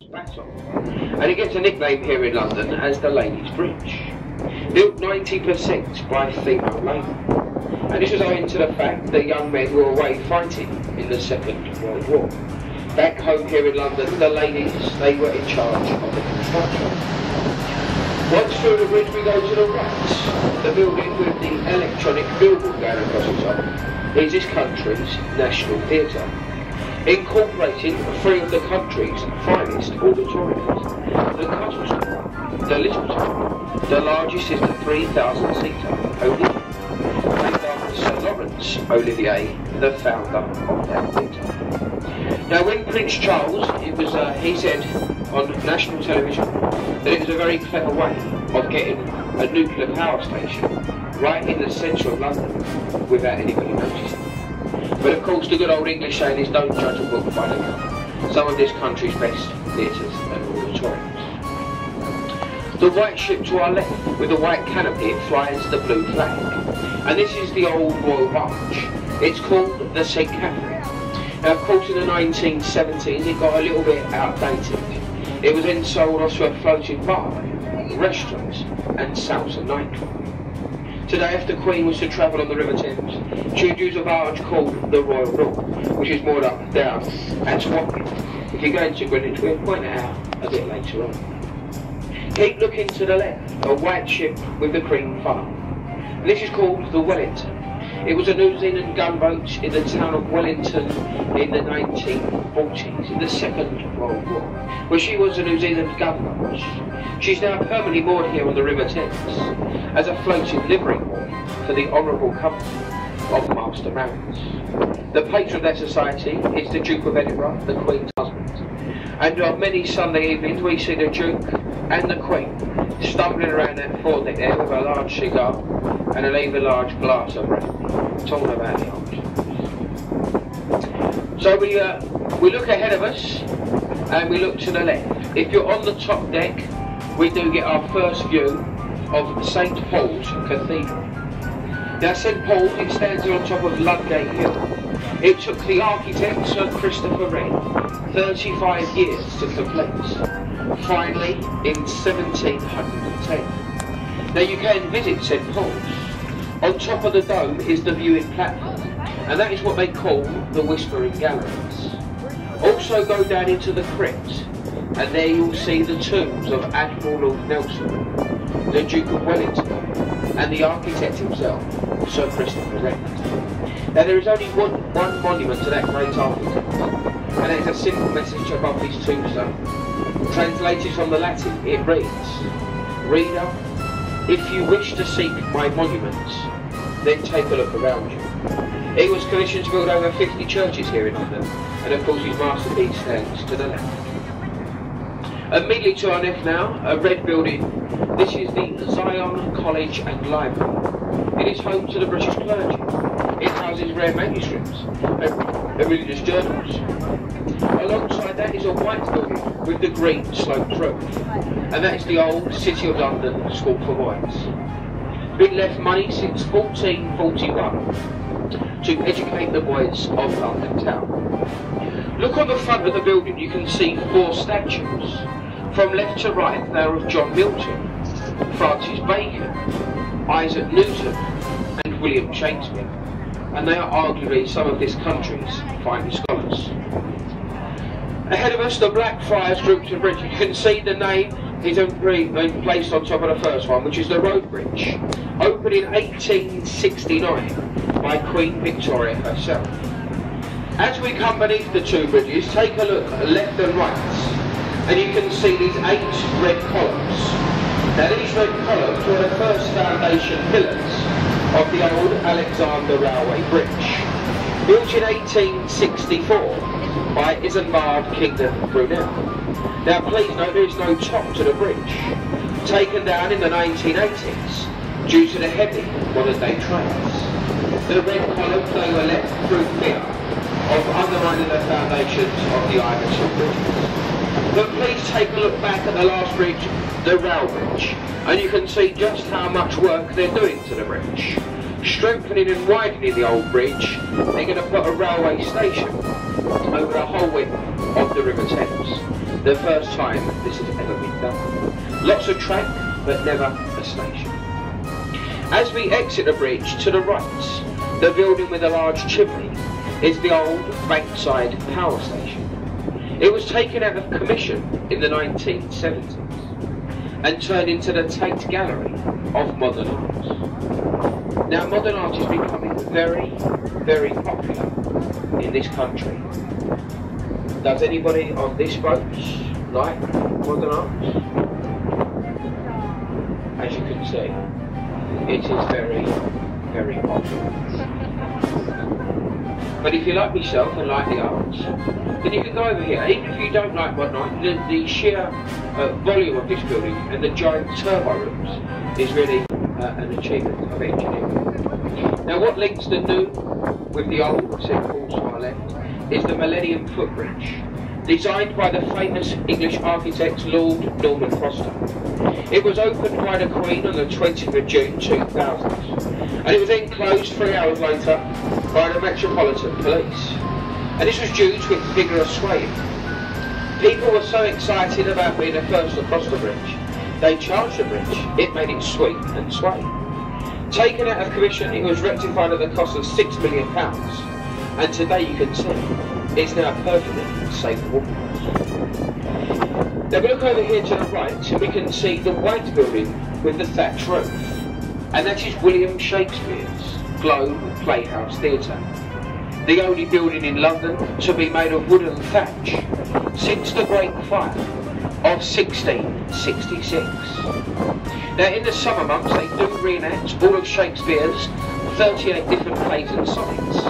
battle, and it gets a nickname here in London as the Ladies' Bridge. Built 90% by female labour, and this was owing to the fact that young men were away fighting in the Second World War. Back home here in London, the ladies, they were in charge of the construction. Once through the bridge we go to the right. The building with the electronic billboard going across the top is this country's National Theatre, incorporating three of the country's finest auditoriums. The Cuttle, the Little Tower, the largest is the 3,000-seater Olivier, named after Sir Laurence Olivier, the founder of that theatre. Now when Prince Charles, he said on national television that it was a very clever way of getting a nuclear power station right in the centre of London without anybody noticing. But of course the good old English saying is don't judge a book by the cover. Some of this country's best theatres and auditoriums. The white ship to our left with the white canopy, it flies the blue flag. And this is the old royal barge. It's called the St Catherine. Now of course in the 1970s it got a little bit outdated. It was then sold off to a floating bar, restaurants and salsa nightclub. Today, if the Queen was to travel on the River Thames, she would use a barge called the Royal Milk, which is moored up, down and swapping. If you go into Greenwich, we'll point it out a bit later on. Keep looking to the left, a white ship with the cream funnel. This is called the Wellington. It was a New Zealand gunboat in the town of Wellington in the 1940s, in the Second World War, where she was a New Zealand gunboat. She's now permanently moored here on the River Thames as a floating livery moored for the Honourable Company of Master Mariners. The patron of that society is the Duke of Edinburgh, the Queen's husband. And on many Sunday evenings we see the Duke and the Queen stumbling around that foredeck there with a large cigar and an even large glass of brandy, talking about the old. So we look ahead of us and we look to the left. If you're on the top deck, we do get our first view of St Paul's Cathedral. Now St Paul's, it stands on top of Ludgate Hill. It took the architect Sir Christopher Wren 35 years to complete, finally in 1710. Now you can visit St Paul's. On top of the dome is the viewing platform, and that is what they call the Whispering Galleries. Also go down into the crypt, and there you'll see the tombs of Admiral Lord Nelson, the Duke of Wellington, and the architect himself, Sir Christopher Wren. Now there is only one monument to that great architect, and it is a simple message above his tombstone. Translated from the Latin, it reads, "Reader, if you wish to seek my monuments, then take a look around you." He was commissioned to build over 50 churches here in London, and of course his masterpiece stands to the left. Immediately to our left now, a red building. This is the Zion College and Library. It is home to the British clergy. It houses rare manuscripts and religious journals. Alongside that is a white building with the green sloped roof, and that is the old City of London School for Boys. Been left money since 1441 to educate the boys of London town. Look on the front of the building, you can see 4 statues. From left to right they are of John Milton, Francis Bacon, Isaac Newton and William Shakespeare, and they are arguably some of this country's finest scholars. Ahead of us, the Blackfriars group to the bridge. You can see the name is placed on top of the first one, which is the Road Bridge, opened in 1869 by Queen Victoria herself. As we come beneath the two bridges, take a look left and right, and you can see these 8 red columns. Now these red columns were the first foundation pillars of the old Alexander Railway Bridge, built in 1864 by Isambard Kingdom Brunel. Now please note there is no top to the bridge, taken down in the 1980s due to the heavy modern day trains. The red columns, they were left through fear of undermining the foundations of the Iverson bridges. But please take a look back at the last bridge, the Rail Bridge, and you can see just how much work they're doing to the bridge. Strengthening and widening the old bridge, they're going to put a railway station over the whole width of the River Thames. the first time this has ever been done. Lots of track, but never a station. As we exit the bridge, to the right, the building with a large chimney is the old Bankside power station. It was taken out of commission in the 1970s and turned into the Tate Gallery of modern art. Now, modern art is becoming very, very popular in this country. Does anybody on this boat like modern art? As you can see, it is very, very popular. But if you like myself and like the arts, then you can go over here. Even if you don't like modern art, the sheer volume of this building and the giant turbo rooms is really an achievement of engineering. Now, what links the new with the old, St Paul's to our left, is the Millennium Footbridge, designed by the famous English architect Lord Norman Foster. It was opened by the Queen on the 20th of June 2000, and it was then closed 3 hours later by the Metropolitan Police. And this was due to its vigorous swaying. People were so excited about being the first to cross the bridge, they charged the bridge. It made it sweep and sway. Taken out of commission, it was rectified at the cost of £6 million, and today you can see it's now perfectly safe for walkers. Now we look over here to the right and we can see the white building with the thatch roof, and that is William Shakespeare's Globe Playhouse Theatre, the only building in London to be made of wood and thatch since the Great Fire of 1666. Now in the summer months they do reenact all of Shakespeare's 38 different plays and sonnets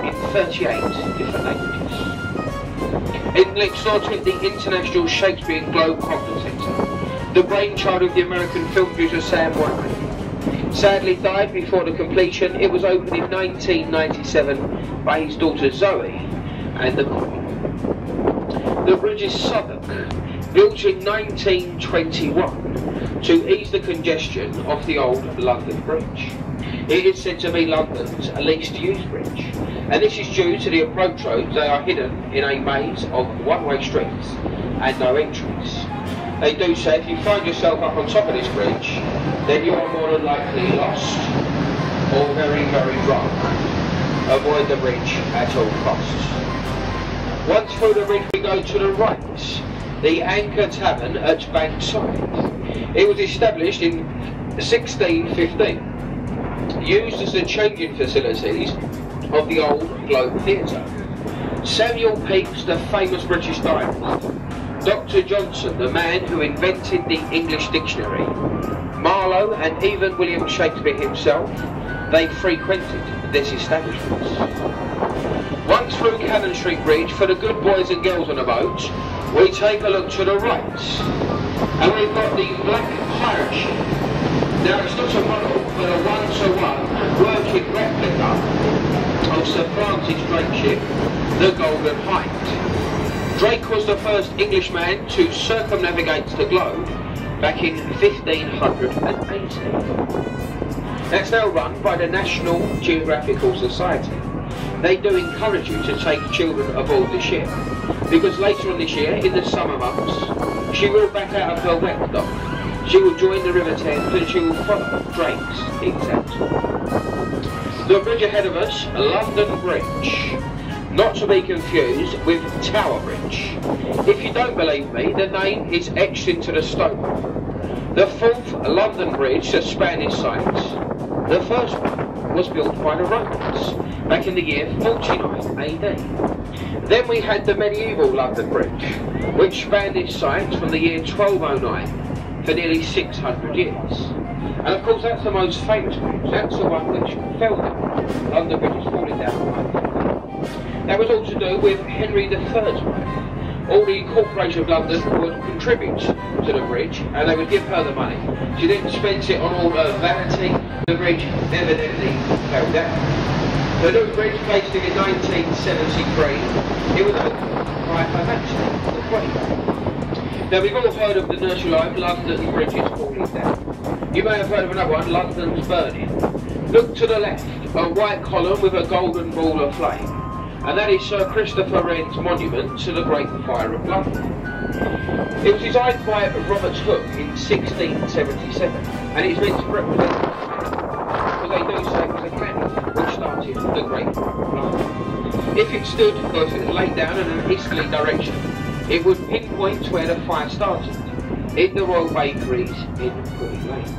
in 38 different languages. In next door to it, the International Shakespeare Globe Conference Centre, the brainchild of the American film producer Sam Wyman, sadly died before the completion. It was opened in 1997 by his daughter Zoe and the Queen. The bridge is Southwark, built in 1921 to ease the congestion of the old London Bridge. It is said to be London's least used bridge, and this is due to the approach roads. They are hidden in a maze of one-way streets and no entrance. They do say if you find yourself up on top of this bridge, then you are more than likely lost or very, very drunk. Avoid the bridge at all costs. Once through the bridge we go to the right, the Anchor Tavern at Bankside. It was established in 1615, used as the changing facilities of the old Globe Theatre. Samuel Pepys, the famous British diarist, Dr. Johnson, the man who invented the English dictionary, Marlowe and even William Shakespeare himself, they frequented this establishment. Once through Cannon Street Bridge, for the good boys and girls on the boat, we take a look to the right, and we've got the Black Pirate ship. Now it's not a model, but a one-to-one working replica of Sir Francis Drake's ship, the Golden Hind. Drake was the first Englishman to circumnavigate the globe back in 1580. That's now run by the National Geographical Society. They do encourage you to take children aboard the ship, because later on this year, in the summer months, she will back out of her wet dock. She will join the River Thames and she will follow Drake's example. The bridge ahead of us, London Bridge, not to be confused with Tower Bridge. If you don't believe me, the name is etched into the stone. The fourth London Bridge to span this site, the first one was built by the Romans back in the year 49 AD. Then we had the medieval London Bridge, which spanned this site from the year 1209 for nearly 600 years. And of course that's the most famous bridge. That's the one which fell down. London Bridge is falling down. That was all to do with Henry III's wife. All the Corporation of London would contribute to the bridge and they would give her the money. She then spent it on all her vanity. The bridge evidently fell down. The new bridge, placed in 1973, it was opened by Her Majesty, the Queen. Now we've all heard of the nursery rhyme, London Bridge is falling down. You may have heard of another one, London's burning. Look to the left, a white column with a golden ball of flame. And that is Sir Christopher Wren's monument to the Great Fire of London. It was designed by Robert Hooke in 1677, and it's meant to represent, because they do say it was a cannon which started the Great Fire. If it stood, or if it was laid down in an easterly direction, it would pinpoint where the fire started, in the Royal Bakeries in Greenwich Lane.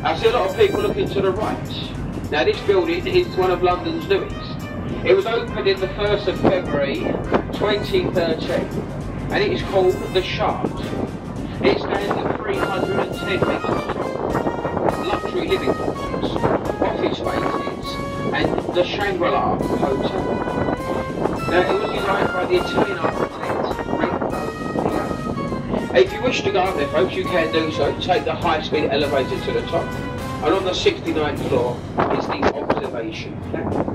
I see a lot of people looking to the right. Now this building is one of London's newest. It was opened in the 1st of February 2013, and it is called the Shard. It stands at 310 metres tall. Luxury living quarters, office spaces, and the Shangri-La Hotel. Now it was designed by the Italian architect Greenwich. If you wish to go up there, folks, you can do so. Take the high-speed elevator to the top, and on the 69th floor is the observation platform.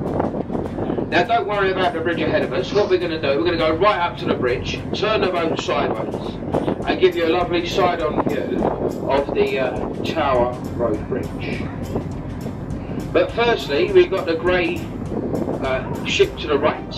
Now don't worry about the bridge ahead of us. What we're going to do, we're going to go right up to the bridge, turn the boat sideways, and give you a lovely side-on view of the Tower Road Bridge. But firstly, we've got the grey ship to the right.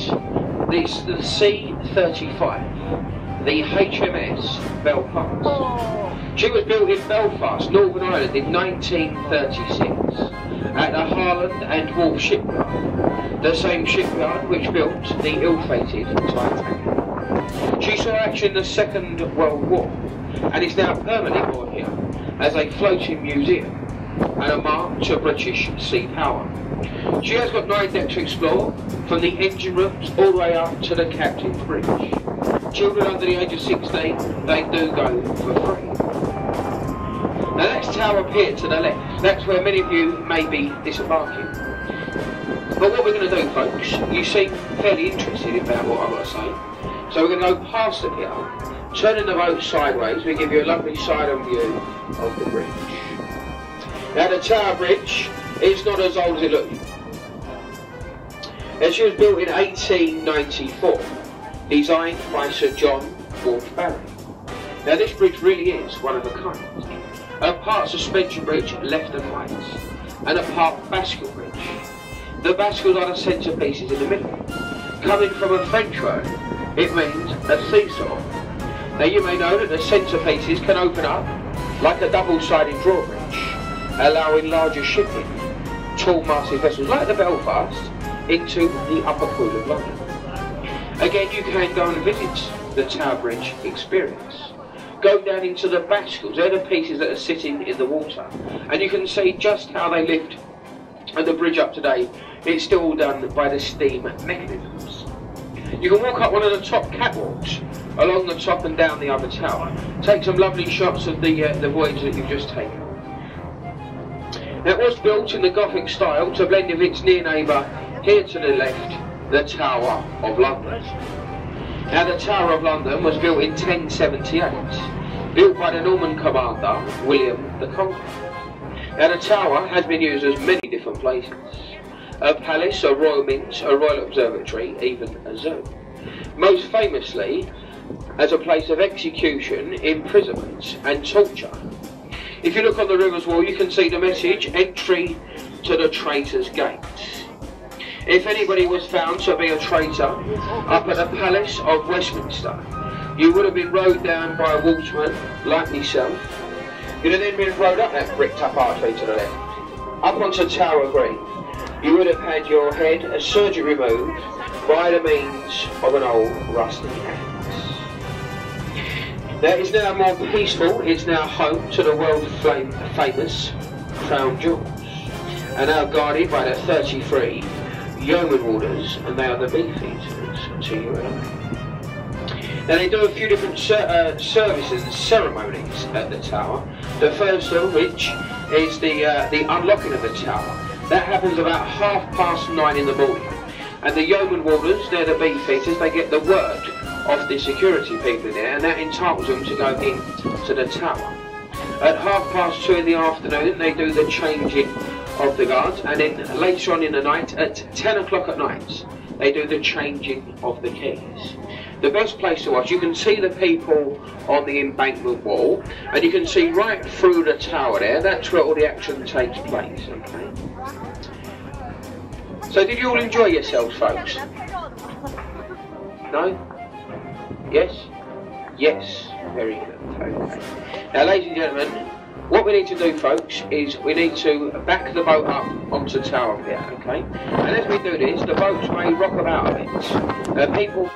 This is the C-35, the HMS Belfast. She was built in Belfast, Northern Ireland in 1936 at the Harland and Wolff shipyard, the same shipyard which built the ill-fated Titanic. She saw action in the Second World War and is now permanently moored here as a floating museum and a mark to British sea power. She has got 9 decks to explore, from the engine rooms all the way up to the captain's bridge. Children under the age of 16, they do go for free. Now that's Tower Pier to the left. That's where many of you may be disembarking. But what we're going to do, folks, you seem fairly interested about what I've got to say. So we're going to go past the pier, turning the boat sideways. We give you a lovely side-on view of the bridge. Now the Tower Bridge is not as old as it looks. She was built in 1894, designed by Sir John Wolfe Barry. Now this bridge really is one of a kind. A part suspension bridge left and right, and a part bascule bridge. The bascules are the centre-pieces in the middle. Coming from a French word, it means a seesaw. Now you may know that the centre-pieces can open up like a double-sided drawbridge, allowing larger shipping, tall-masted vessels like the Belfast, into the upper pool of London. Again, you can go and visit the Tower Bridge experience. Go down into the bascules, they're the pieces that are sitting in the water, and you can see just how they lift and the bridge up today. It's still done by the steam mechanisms. You can walk up one of the top catwalks along the top and down the other tower. Take some lovely shots of the voyage that you've just taken. Now, it was built in the Gothic style to blend with its near neighbour here to the left, the Tower of London. Now the Tower of London was built in 1078, built by the Norman commander William the Conqueror. Now the tower has been used as many different places. A palace, a royal mint, a royal observatory, even a zoo. Most famously as a place of execution, imprisonment and torture. If you look on the river's wall, you can see the message, entry to the traitor's gate. If anybody was found to be a traitor up at the Palace of Westminster, you would have been rowed down by a waterman like myself. You'd have then been rowed up that bricked up archway to the left, up onto Tower Green. You would have had your head as surgery removed by the means of an old rusty axe. That is now more peaceful. It's now home to the world famous Crown Jewels, and now guarded by the 33 yeoman warders, and they are the beefeaters to you and I. Now they do a few different services and ceremonies at the tower. The first of which is the unlocking of the tower. That happens about 9:30 in the morning. And the yeoman warders, they're the beefeaters, they get the word of the security people in there, and that entitles them to go into the tower. At 2:30 in the afternoon, they do the changing of the guards, and then later on in the night, at 10 o'clock at night, they do the changing of the keys. The best place to watch, you can see the people on the embankment wall, and you can see right through the tower there. That's where all the action takes place, okay? So did you all enjoy yourselves, folks? No? Yes? Yes, very good. Okay. Now, ladies and gentlemen, what we need to do, folks, is we need to back the boat up onto Tower Pier, okay? And as we do this, the boats may rock about a bit. People